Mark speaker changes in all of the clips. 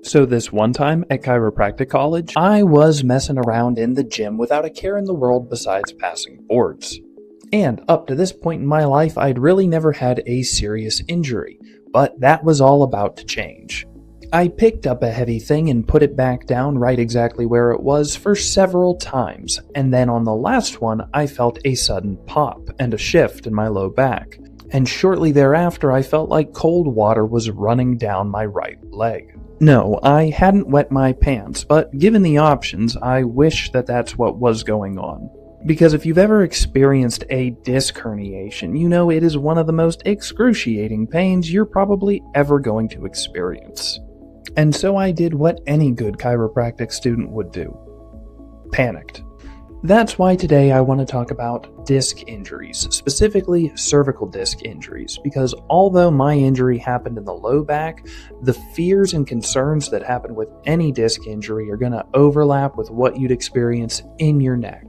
Speaker 1: So this one time at chiropractic college, I was messing around in the gym without a care in the world besides passing boards. And up to this point in my life, I'd really never had a serious injury, but that was all about to change. I picked up a heavy thing and put it back down right exactly where it was for several times, and then on the last one, I felt a sudden pop and a shift in my low back. And shortly thereafter, I felt like cold water was running down my right leg. No, I hadn't wet my pants, but given the options, I wish that that's what was going on. Because if you've ever experienced a disc herniation, you know it is one of the most excruciating pains you're probably ever going to experience. And so I did what any good chiropractic student would do. Panicked. That's why today I want to talk about disc injuries, specifically cervical disc injuries, because although my injury happened in the low back, the fears and concerns that happen with any disc injury are going to overlap with what you'd experience in your neck.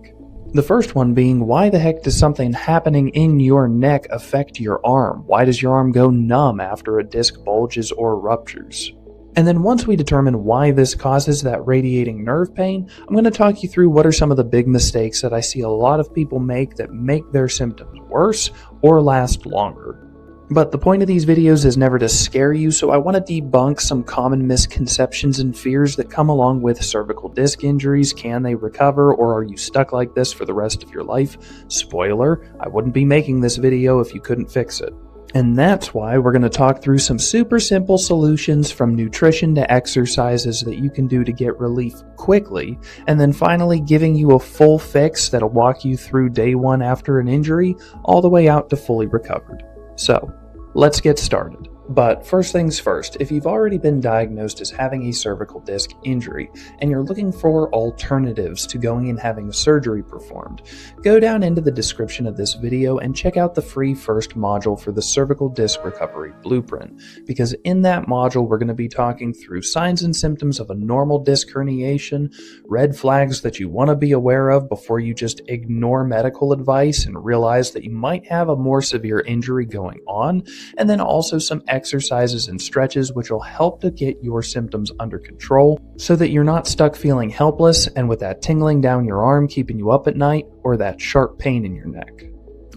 Speaker 1: The first one being, why the heck does something happening in your neck affect your arm? Why does your arm go numb after a disc bulges or ruptures? And then once we determine why this causes that radiating nerve pain, I'm going to talk you through what are some of the big mistakes that I see a lot of people make that make their symptoms worse or last longer. But the point of these videos is never to scare you, so I want to debunk some common misconceptions and fears that come along with cervical disc injuries. Can they recover, or are you stuck like this for the rest of your life? Spoiler, I wouldn't be making this video if you couldn't fix it. And that's why we're going to talk through some super simple solutions from nutrition to exercises that you can do to get relief quickly, and then finally giving you a full fix that'll walk you through day one after an injury all the way out to fully recovered. So, let's get started. But first things first, if you've already been diagnosed as having a cervical disc injury and you're looking for alternatives to going and having surgery performed, go down into the description of this video and check out the free first module for the cervical disc recovery blueprint, because in that module we're going to be talking through signs and symptoms of a normal disc herniation, red flags that you want to be aware of before you just ignore medical advice and realize that you might have a more severe injury going on, and then also some exercises and stretches which will help to get your symptoms under control so that you're not stuck feeling helpless and with that tingling down your arm keeping you up at night or that sharp pain in your neck.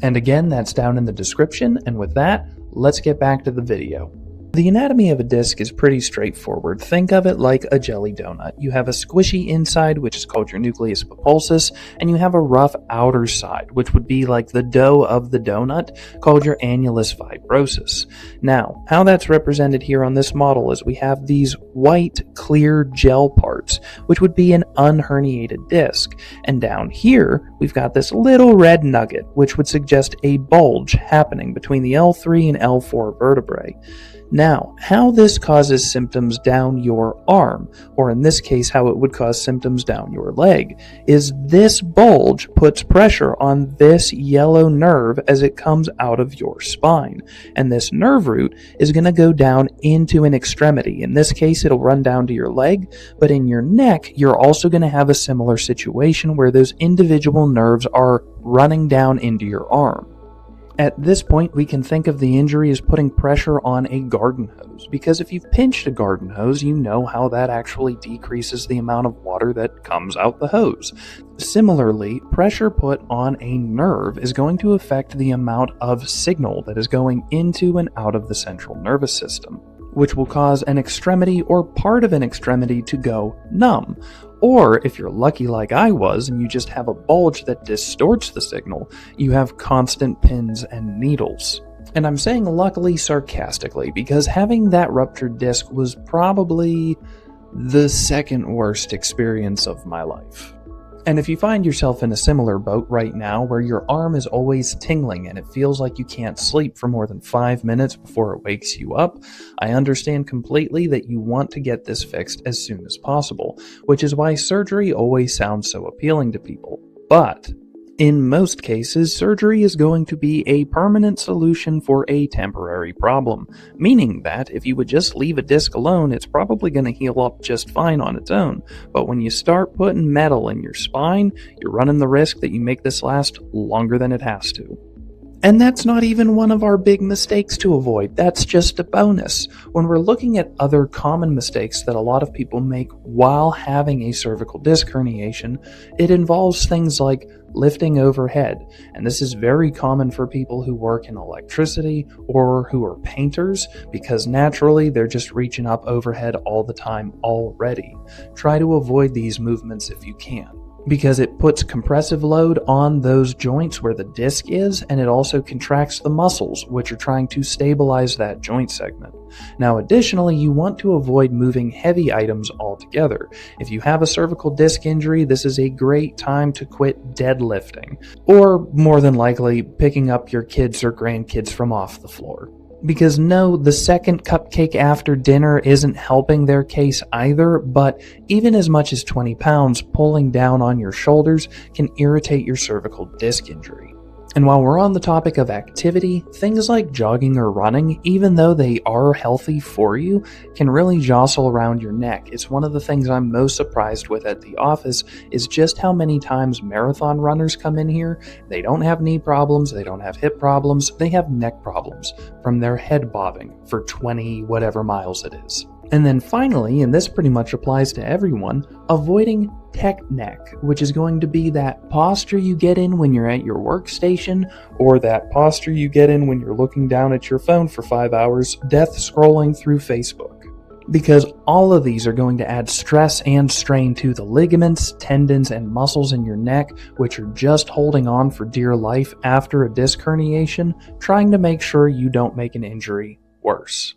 Speaker 1: And again, that's down in the description, and with that, let's get back to the video. The anatomy of a disc is pretty straightforward. Think of it like a jelly donut. You have a squishy inside, which is called your nucleus pulposus, and you have a rough outer side, which would be like the dough of the donut, called your annulus fibrosus. Now, how that's represented here on this model is we have these white, clear gel parts, which would be an unherniated disc. And down here, we've got this little red nugget, which would suggest a bulge happening between the L3 and L4 vertebrae. Now, how this causes symptoms down your arm, or in this case how it would cause symptoms down your leg, is this bulge puts pressure on this yellow nerve as it comes out of your spine. And this nerve root is going to go down into an extremity. In this case, it'll run down to your leg, but in your neck, you're also going to have a similar situation where those individual nerves are running down into your arm. At this point, we can think of the injury as putting pressure on a garden hose, because if you've pinched a garden hose, you know how that actually decreases the amount of water that comes out the hose. Similarly, pressure put on a nerve is going to affect the amount of signal that is going into and out of the central nervous system, which will cause an extremity or part of an extremity to go numb. Or if you're lucky like I was and you just have a bulge that distorts the signal, you have constant pins and needles. And I'm saying luckily sarcastically, because having that ruptured disc was probably the second worst experience of my life. And if you find yourself in a similar boat right now where your arm is always tingling and it feels like you can't sleep for more than 5 minutes before it wakes you up, I understand completely that you want to get this fixed as soon as possible, which is why surgery always sounds so appealing to people. But in most cases, surgery is going to be a permanent solution for a temporary problem, meaning that if you would just leave a disc alone, it's probably going to heal up just fine on its own. But when you start putting metal in your spine, you're running the risk that you make this last longer than it has to. And that's not even one of our big mistakes to avoid. That's just a bonus. When we're looking at other common mistakes that a lot of people make while having a cervical disc herniation, it involves things like lifting overhead. And this is very common for people who work in electricity or who are painters, because naturally they're just reaching up overhead all the time already. Try to avoid these movements if you can, because it puts compressive load on those joints where the disc is, and it also contracts the muscles, which are trying to stabilize that joint segment. Now, additionally, you want to avoid moving heavy items altogether. If you have a cervical disc injury, this is a great time to quit deadlifting, or more than likely, picking up your kids or grandkids from off the floor. Because no, the second cupcake after dinner isn't helping their case either, but even as much as 20 pounds pulling down on your shoulders can irritate your cervical disc injury. And while we're on the topic of activity, things like jogging or running, even though they are healthy for you, can really jostle around your neck. It's one of the things I'm most surprised with at the office is just how many times marathon runners come in here. They don't have knee problems, they don't have hip problems, they have neck problems from their head bobbing for 20 whatever miles it is. And then finally, and this pretty much applies to everyone, avoiding tech neck, which is going to be that posture you get in when you're at your workstation, or that posture you get in when you're looking down at your phone for 5 hours, death scrolling through Facebook. Because all of these are going to add stress and strain to the ligaments, tendons, and muscles in your neck, which are just holding on for dear life after a disc herniation, trying to make sure you don't make an injury worse.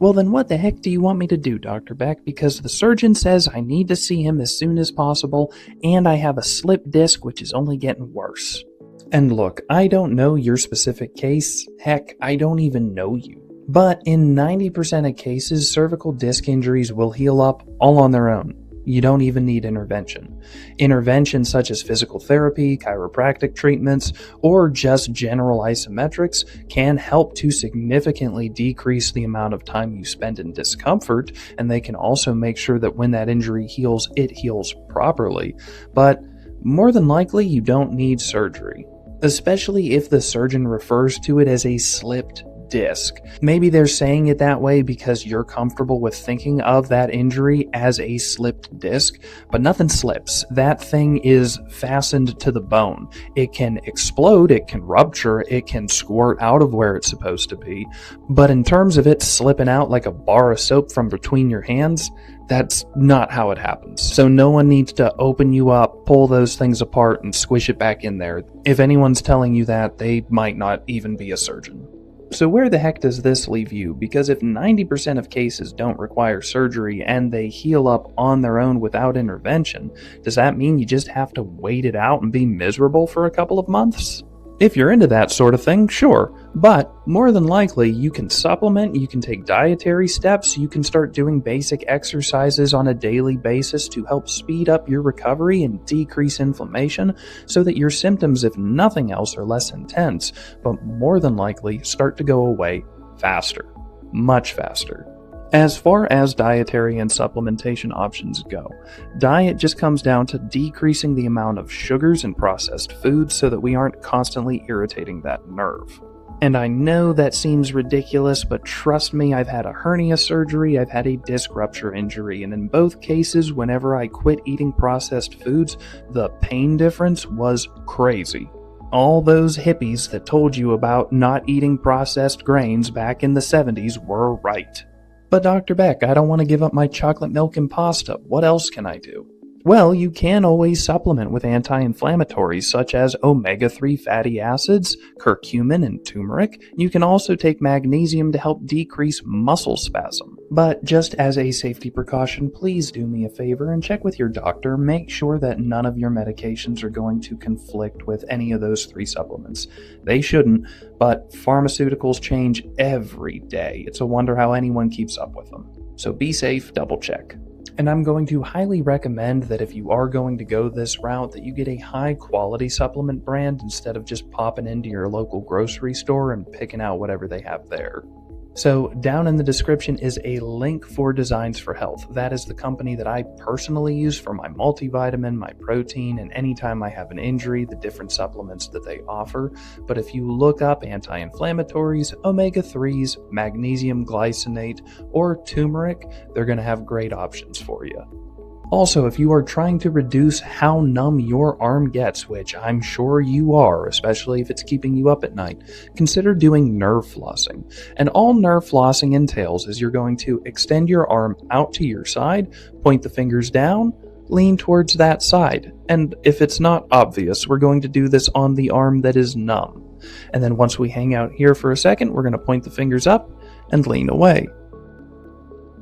Speaker 1: Well, then what the heck do you want me to do, Dr. Beck? Because the surgeon says I need to see him as soon as possible, and I have a slipped disc which is only getting worse. And look, I don't know your specific case. Heck, I don't even know you. But in 90% of cases, cervical disc injuries will heal up all on their own. You don't even need intervention. Interventions such as physical therapy, chiropractic treatments, or just general isometrics can help to significantly decrease the amount of time you spend in discomfort, and they can also make sure that when that injury heals, it heals properly. But more than likely, you don't need surgery, especially if the surgeon refers to it as a slipped disc. Maybe they're saying it that way because you're comfortable with thinking of that injury as a slipped disc, but nothing slips. That thing is fastened to the bone. It can explode, it can rupture, it can squirt out of where it's supposed to be, but in terms of it slipping out like a bar of soap from between your hands, that's not how it happens. So no one needs to open you up, pull those things apart, and squish it back in there. If anyone's telling you that, they might not even be a surgeon. So where the heck does this leave you? Because if 90% of cases don't require surgery and they heal up on their own without intervention, does that mean you just have to wait it out and be miserable for a couple of months? If you're into that sort of thing, sure, but more than likely you can supplement, you can take dietary steps, you can start doing basic exercises on a daily basis to help speed up your recovery and decrease inflammation so that your symptoms, if nothing else, are less intense, but more than likely start to go away faster, much faster. As far as dietary and supplementation options go, diet just comes down to decreasing the amount of sugars and processed foods so that we aren't constantly irritating that nerve. And I know that seems ridiculous, but trust me, I've had a hernia surgery, I've had a disc rupture injury, and in both cases, whenever I quit eating processed foods, the pain difference was crazy. All those hippies that told you about not eating processed grains back in the 70s were right. But Dr. Beck, I don't want to give up my chocolate milk and pasta. What else can I do? Well, you can always supplement with anti-inflammatories such as omega-3 fatty acids, curcumin, and turmeric. You can also take magnesium to help decrease muscle spasm. But just as a safety precaution, please do me a favor and check with your doctor. Make sure that none of your medications are going to conflict with any of those 3 supplements. They shouldn't, but pharmaceuticals change every day. It's a wonder how anyone keeps up with them. So be safe, double check. And I'm going to highly recommend that if you are going to go this route, that you get a high quality supplement brand instead of just popping into your local grocery store and picking out whatever they have there. So down in the description is a link for Designs for Health. That is the company that I personally use for my multivitamin, my protein, and anytime I have an injury, the different supplements that they offer. But if you look up anti-inflammatories, omega-3s, magnesium glycinate, or turmeric, they're going to have great options for you. Also, if you are trying to reduce how numb your arm gets, which I'm sure you are, especially if it's keeping you up at night, consider doing nerve flossing. And all nerve flossing entails is you're going to extend your arm out to your side, point the fingers down, lean towards that side. And if it's not obvious, we're going to do this on the arm that is numb. And then once we hang out here for a second, we're going to point the fingers up and lean away.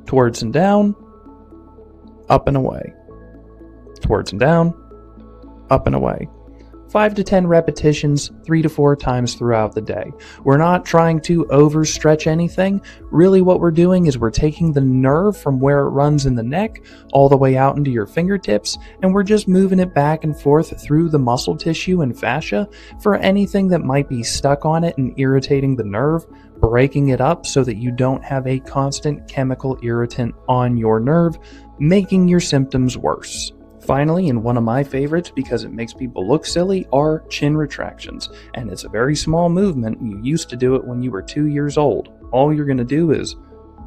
Speaker 1: Towards and down, up and away. Towards and down, up and away. 5 to 10 repetitions, 3 to 4 times throughout the day. We're not trying to overstretch anything. Really what we're doing is we're taking the nerve from where it runs in the neck all the way out into your fingertips, and we're just moving it back and forth through the muscle tissue and fascia for anything that might be stuck on it and irritating the nerve, breaking it up so that you don't have a constant chemical irritant on your nerve, making your symptoms worse. Finally, and one of my favorites because it makes people look silly, are chin retractions. And it's a very small movement. You used to do it when you were 2 years old. All you're going to do is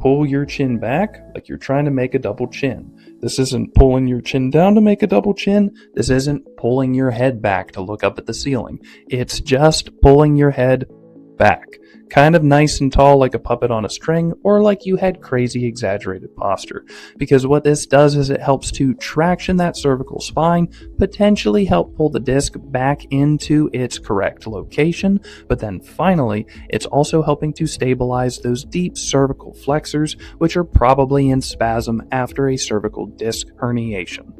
Speaker 1: pull your chin back like you're trying to make a double chin. This isn't pulling your chin down to make a double chin. This isn't pulling your head back to look up at the ceiling. It's just pulling your head back. Kind of nice and tall like a puppet on a string, or like you had crazy exaggerated posture. Because what this does is it helps to traction that cervical spine, potentially help pull the disc back into its correct location, but then finally, it's also helping to stabilize those deep cervical flexors, which are probably in spasm after a cervical disc herniation.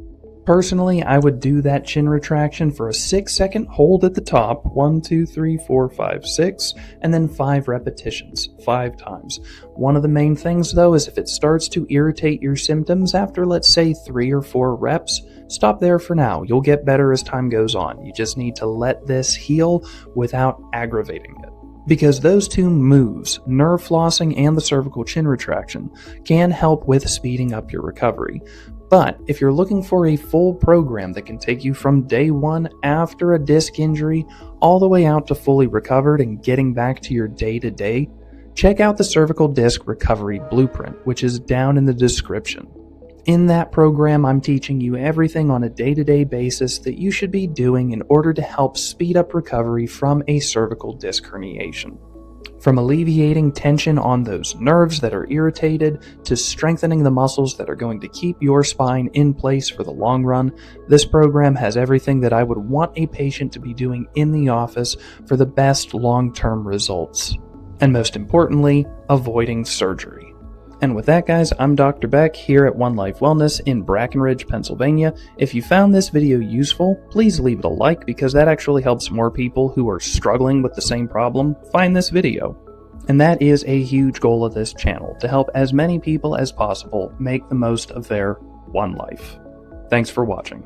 Speaker 1: Personally, I would do that chin retraction for a 6-second hold at the top, 1, 2, 3, 4, 5, 6, and then 5 repetitions, 5 times. One of the main things though is if it starts to irritate your symptoms after, let's say, 3 or 4 reps, stop there for now. You'll get better as time goes on. You just need to let this heal without aggravating it. Because those two moves, nerve flossing and the cervical chin retraction, can help with speeding up your recovery. But if you're looking for a full program that can take you from day 1 after a disc injury all the way out to fully recovered and getting back to your day-to-day, check out the Cervical Disc Recovery Blueprint, which is down in the description. In that program, I'm teaching you everything on a day-to-day basis that you should be doing in order to help speed up recovery from a cervical disc herniation. From alleviating tension on those nerves that are irritated to strengthening the muscles that are going to keep your spine in place for the long run, this program has everything that I would want a patient to be doing in the office for the best long-term results. And most importantly, avoiding surgery. And with that, guys, I'm Dr. Beck here at One Life Wellness in Brackenridge, Pennsylvania. If you found this video useful, please leave it a like because that actually helps more people who are struggling with the same problem find this video. And that is a huge goal of this channel, to help as many people as possible make the most of their one life. Thanks for watching.